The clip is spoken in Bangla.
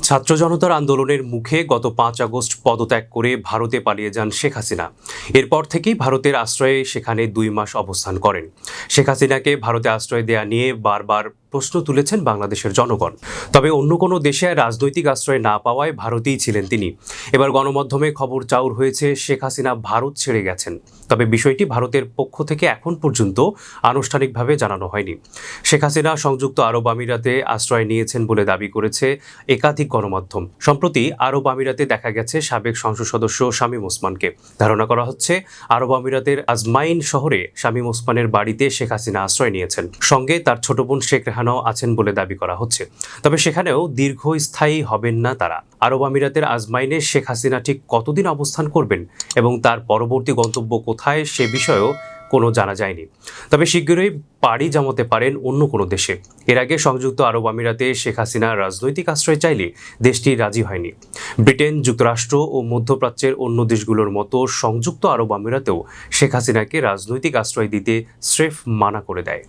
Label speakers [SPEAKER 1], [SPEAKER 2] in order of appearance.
[SPEAKER 1] ছাত্র জনতার আন্দোলনের মুখে গত ৫ আগস্ট পদত্যাগ করে ভারতে পালিয়ে যান শেখ হাসিনা। এরপর থেকেই ভারতের আশ্রয়ে সেখানে ২ মাস অবস্থান করেন। শেখ হাসিনাকে ভারতে আশ্রয় দেয়া নিয়ে বারবার প্রশ্ন তুলেছেন বাংলাদেশের জনগণ। তবে অন্য কোনো দেশে রাজনৈতিক আশ্রয় না পাওয়ায় ভারতেই ছিলেন তিনি। এবার গণমাধ্যমে খবর চাউর হয়েছে শেখ হাসিনা ভারত ছেড়ে গেছেন। তবে বিষয়টি ভারতের পক্ষ থেকে এখন পর্যন্ত আনুষ্ঠানিকভাবে জানানো হয়নি। শেখ হাসিনা সংযুক্ত আরব আমিরাতে আশ্রয় নিয়েছেন বলে দাবি করেছে একাধিক গণমাধ্যম। সম্প্রতি আরব আমিরাতে দেখা গেছে সাবেক সংসদ সদস্য শামীম ওসমানকে। ধারণা করা হচ্ছে আরব আমিরাতের আজমাইন শহরে শামীম ওসমানের বাড়িতে শেখ হাসিনা আশ্রয় নিয়েছেন। সঙ্গে তার ছোট বোন শেখ রেহানাও আছেন বলে দাবি করা হচ্ছে। তবে সেখানেও দীর্ঘস্থায়ী হবেন না তারা। আরব আমিরাতের আজমাইনে শেখ হাসিনা ঠিক কতদিন অবস্থান করবেন এবং তার পরবর্তী গন্তব্য কোথায় সে বিষয়েও কোনো জানা যায়নি। তবে শীঘ্রই পাড়ি জমাতে পারেন অন্য কোনো দেশে। এর আগে সংযুক্ত আরব আমিরাতে শেখ হাসিনা রাজনৈতিক আশ্রয় চাইলে দেশটি রাজি হয়নি। ব্রিটেন, যুক্তরাষ্ট্র ও মধ্যপ্রাচ্যের অন্য দেশগুলোর মতো সংযুক্ত আরব আমিরাতেও শেখ হাসিনাকে রাজনৈতিক আশ্রয় দিতে স্রেফ মানা করে দেয়।